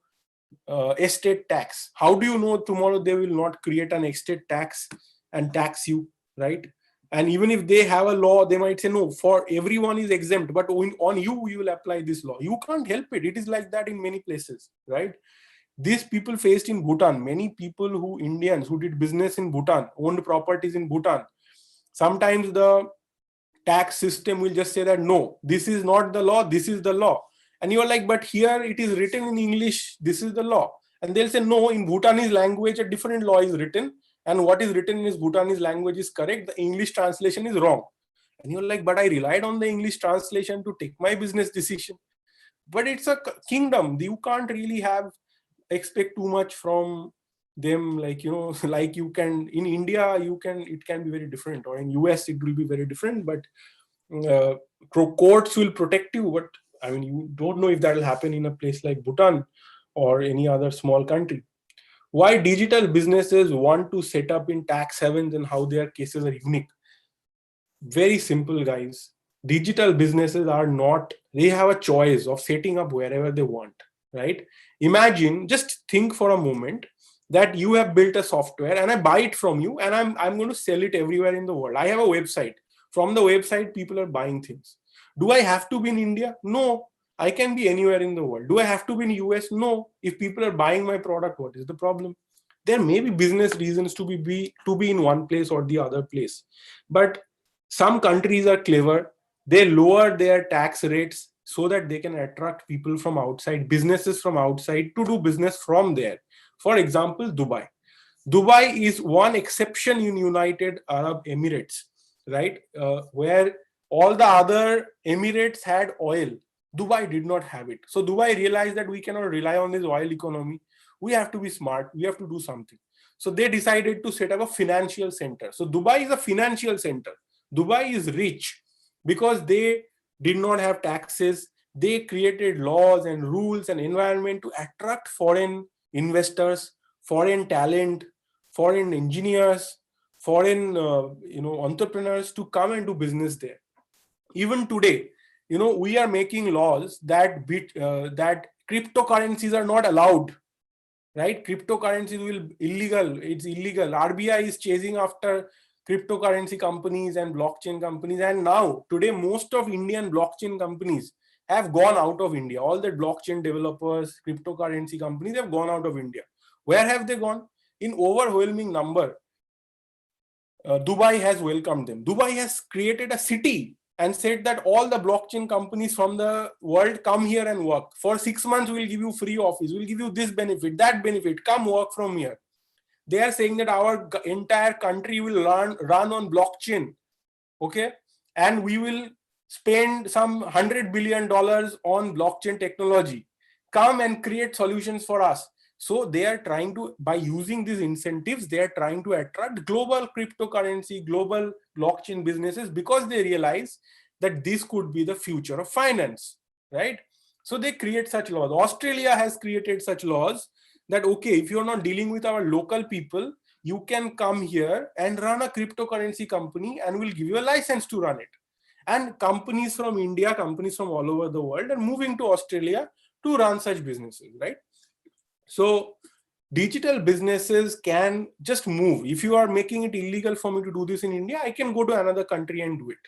estate tax. How do you know tomorrow they will not create an estate tax and tax you, right? And even if they have a law, they might say, no, for everyone is exempt, but on you, we will apply this law. You can't help it. It is like that in many places, right? These people faced in Bhutan, many people Indians who did business in Bhutan, owned properties in Bhutan. Sometimes the tax system will just say that, no, this is not the law, this is the law. And you're like, but here it is written in English, this is the law. And they'll say, no, in Bhutanese language, a different law is written. And what is written in Bhutanese language is correct. The English translation is wrong. And you're like, but I relied on the English translation to take my business decision. But it's a kingdom. You can't really expect too much from them. Like, like you can, in India, it can be very different. Or in US, it will be very different. But courts will protect you. But I mean, you don't know if that will happen in a place like Bhutan or any other small country. Why digital businesses want to set up in tax havens and how their cases are unique? Very simple, guys. Digital businesses they have a choice of setting up wherever they want, right? Imagine, just think for a moment that you have built a software and I buy it from you and I'm going to sell it everywhere in the world. I have a website. From the website, people are buying things. Do I have to be in India? No. I can be anywhere in the world. Do I have to be in US? No. If people are buying my product, what is the problem? There may be business reasons to be in one place or the other place. But some countries are clever. They lower their tax rates so that they can attract people from outside, businesses from outside to do business from there. For example, Dubai. Dubai is one exception in United Arab Emirates, right? Where all the other Emirates had oil. Dubai did not have it. So Dubai realized that we cannot rely on this oil economy. We have to be smart. We have to do something. So they decided to set up a financial center. So Dubai is a financial center. Dubai is rich because they did not have taxes. They created laws and rules and environment to attract foreign investors, foreign talent, foreign engineers, foreign entrepreneurs to come and do business there. Even today, we are making laws that cryptocurrencies are not allowed, right? Cryptocurrencies it's illegal. RBI is chasing after cryptocurrency companies and blockchain companies. And now, today, most of Indian blockchain companies have gone out of India. All the blockchain developers, cryptocurrency companies have gone out of India. Where have they gone? In overwhelming number, Dubai has welcomed them. Dubai has created a city and said that all the blockchain companies from the world come here and work. For 6 months, we'll give you free office. We'll give you this benefit, that benefit. Come work from here. They are saying that our entire country will run on blockchain. Okay. And we will spend some $100 billion on blockchain technology. Come and create solutions for us. So they are trying to, by using these incentives, they are trying to attract global cryptocurrency, global blockchain businesses, because they realize that this could be the future of finance, right? So they create such laws. Australia has created such laws that, okay, if you're not dealing with our local people, you can come here and run a cryptocurrency company, and we'll give you a license to run it. And companies from India, companies from all over the world are moving to Australia to run such businesses, right? So digital businesses can just move. If you are making it illegal for me to do this in India, I can go to another country and do it.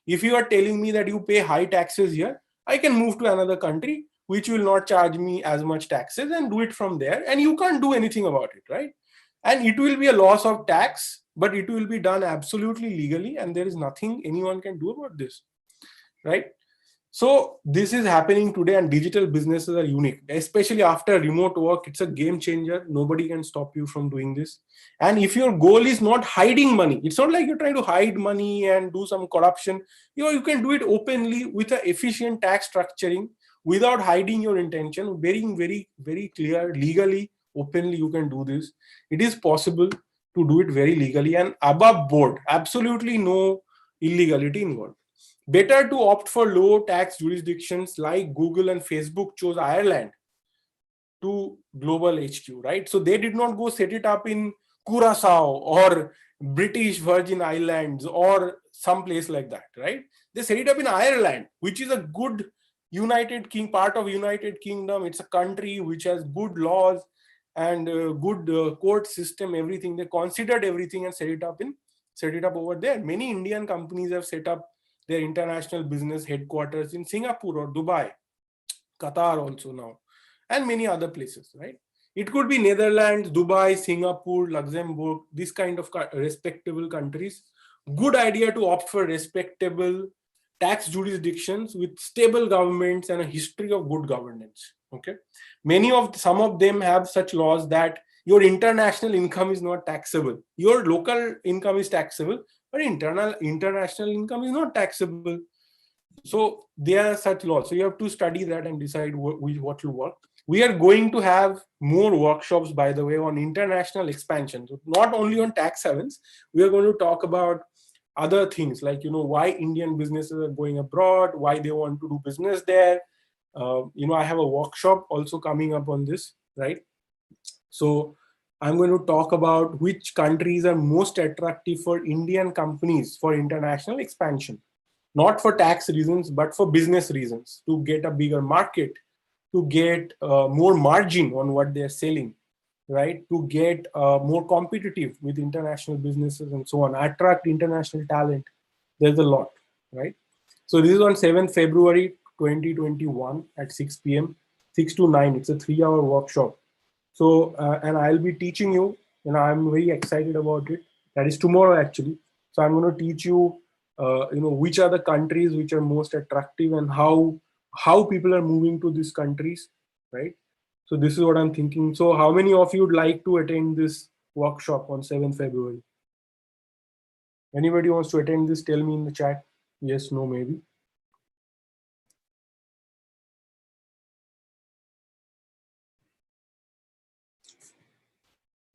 If you are telling me that you pay high taxes here, I can move to another country which will not charge me as much taxes and do it from there, and you can't do anything about it, right? And it will be a loss of tax, but it will be done absolutely legally, and there is nothing anyone can do about this, right? So this is happening today, and digital businesses are unique, especially after remote work. It's a game changer. Nobody can stop you from doing this. And if your goal is not hiding money, it's not like you're trying to hide money and do some corruption. You can do it openly with an efficient tax structuring without hiding your intention. Very, very clear, legally, openly, you can do this. It is possible to do it very legally and above board. Absolutely no illegality involved. Better to opt for low tax jurisdictions like Google and Facebook chose Ireland to global HQ, right? So they did not go set it up in Curacao or British Virgin Islands or some place like that, right? They set it up in Ireland, which is a good part of United Kingdom. It's a country which has good laws and good court system, everything. They considered everything and set it up over there. Many Indian companies have set up their international business headquarters in Singapore or Dubai, Qatar also now, and many other places, right? It could be Netherlands, Dubai, Singapore, Luxembourg, this kind of respectable countries. Good idea to opt for respectable tax jurisdictions with stable governments and a history of good governance, okay? Some of them have such laws that your international income is not taxable. Your local income is taxable, but international income is not taxable. So there are such laws. So you have to study that and decide what will work. We are going to have more workshops, by the way, on international expansion. So not only on tax havens, we are going to talk about other things like, why Indian businesses are going abroad, why they want to do business there. I have a workshop also coming up on this, right? So I'm going to talk about which countries are most attractive for Indian companies for international expansion, not for tax reasons, but for business reasons, to get a bigger market, to get more margin on what they're selling, right? To get more competitive with international businesses and so on, attract international talent. There's a lot, right? So this is on 7th February 2021 at 6 p.m., 6 to 9. It's a 3-hour workshop. So, and I'll be teaching you, I'm very excited about it. That is tomorrow actually. So I'm going to teach you, which are the countries which are most attractive and how people are moving to these countries, right? So this is what I'm thinking. So how many of you would like to attend this workshop on 7th February? Anybody wants to attend this? Tell me in the chat. Yes, no, maybe.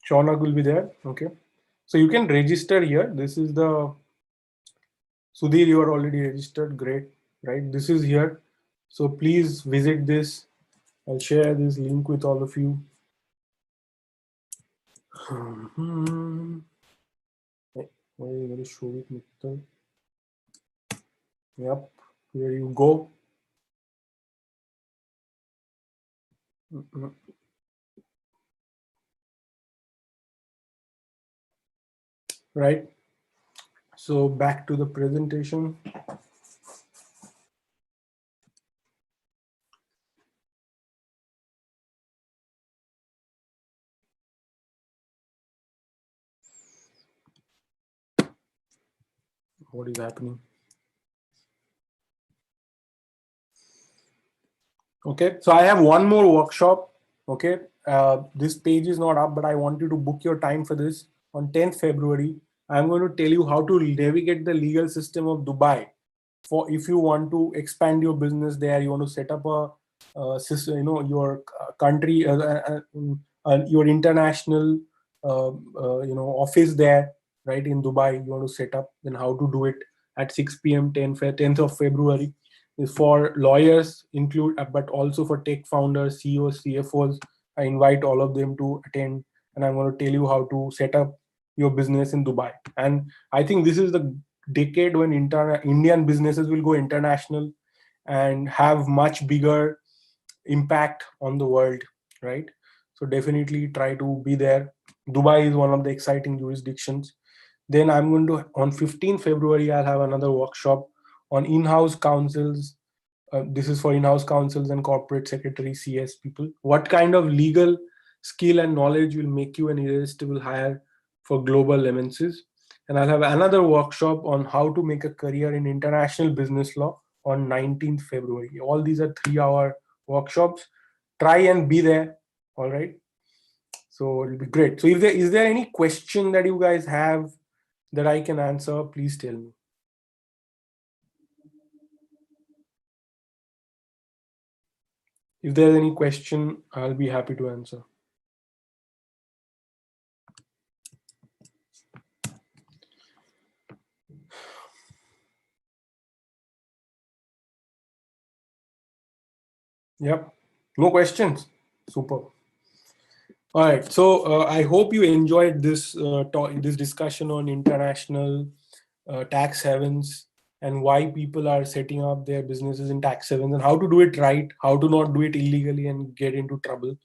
Shaunak will be there. Okay. So you can register here. This is the Sudhir, you are already registered. Great, right? This is here. So please visit this. I'll share this link with all of you. Yep, here you go. Right. So back to the presentation. What is happening? Okay, so I have one more workshop. Okay, this page is not up, but I want you to book your time for this on 10th February. I'm going to tell you how to navigate the legal system of Dubai. For if you want to expand your business there, you want to set up a system, your country, your international, office there, right, in Dubai. You want to set up, then how to do it at 6 p.m. 10th of February. Is for lawyers but also for tech founders, CEOs, CFOs. I invite all of them to attend and I'm going to tell you how to set up your business in Dubai. And I think this is the decade when Indian businesses will go international and have much bigger impact on the world, right? So definitely try to be there. Dubai is one of the exciting jurisdictions. Then I'm going to, on 15 February, I'll have another workshop on in-house counsels. This is for in-house counsels and corporate secretary CS people. What kind of legal skill and knowledge will make you an irresistible hire for global MNCs? And I'll have another workshop on how to make a career in international business law on 19th February. All these are 3-hour workshops. Try and be there. All right. So it'll be great. So if there is there any question that you guys have that I can answer, please tell me. If there's any question, I'll be happy to answer. Yep. No questions. Super. All right. So I hope you enjoyed this this discussion on international tax havens and why people are setting up their businesses in tax havens and how to do it right, how to not do it illegally and get into trouble.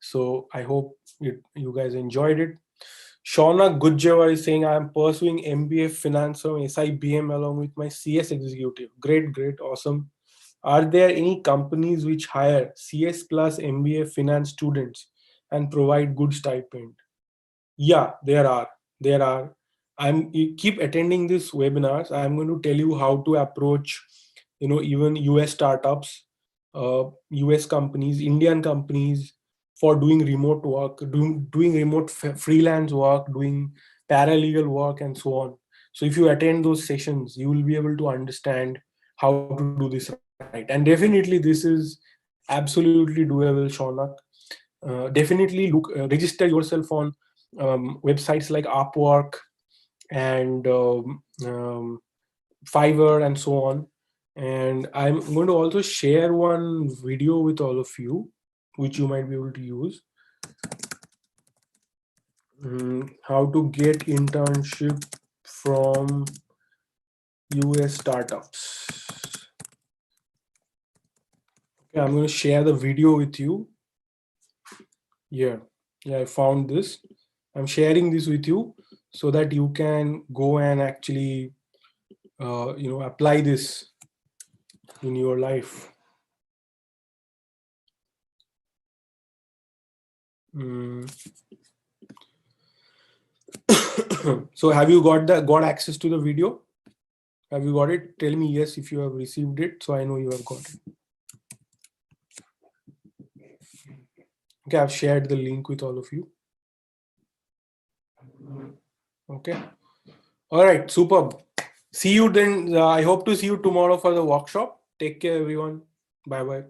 So I hope you guys enjoyed it. 𝗂𝘂𝗲𝗿 is saying, I am pursuing MBA finance from SIBM along with my CS executive. Great, great, awesome. Are there any companies which hire CS plus MBA finance students and provide good stipend? Yeah, there are. Keep attending these webinars. I'm going to tell you how to approach, even US startups, US companies, Indian companies for doing remote work, doing remote freelance work, doing paralegal work, and so on. So if you attend those sessions, you will be able to understand how to do this right. And definitely this is absolutely doable, 𝗂𝘂𝗃. Definitely register yourself on websites like Upwork and Fiverr and so on. And I'm going to also share one video with all of you, which you might be able to use. How to get internship from US startups. Okay, I'm going to share the video with you. Yeah, I found this. I'm sharing this with you so that you can go and actually, apply this in your life. So have you got access to the video? Have you got it? Tell me yes if you have received it, so I know you have got it. Okay, I've shared the link with all of you. Okay. All right, superb. See you then. I hope to see you tomorrow for the workshop. Take care, everyone. Bye-bye.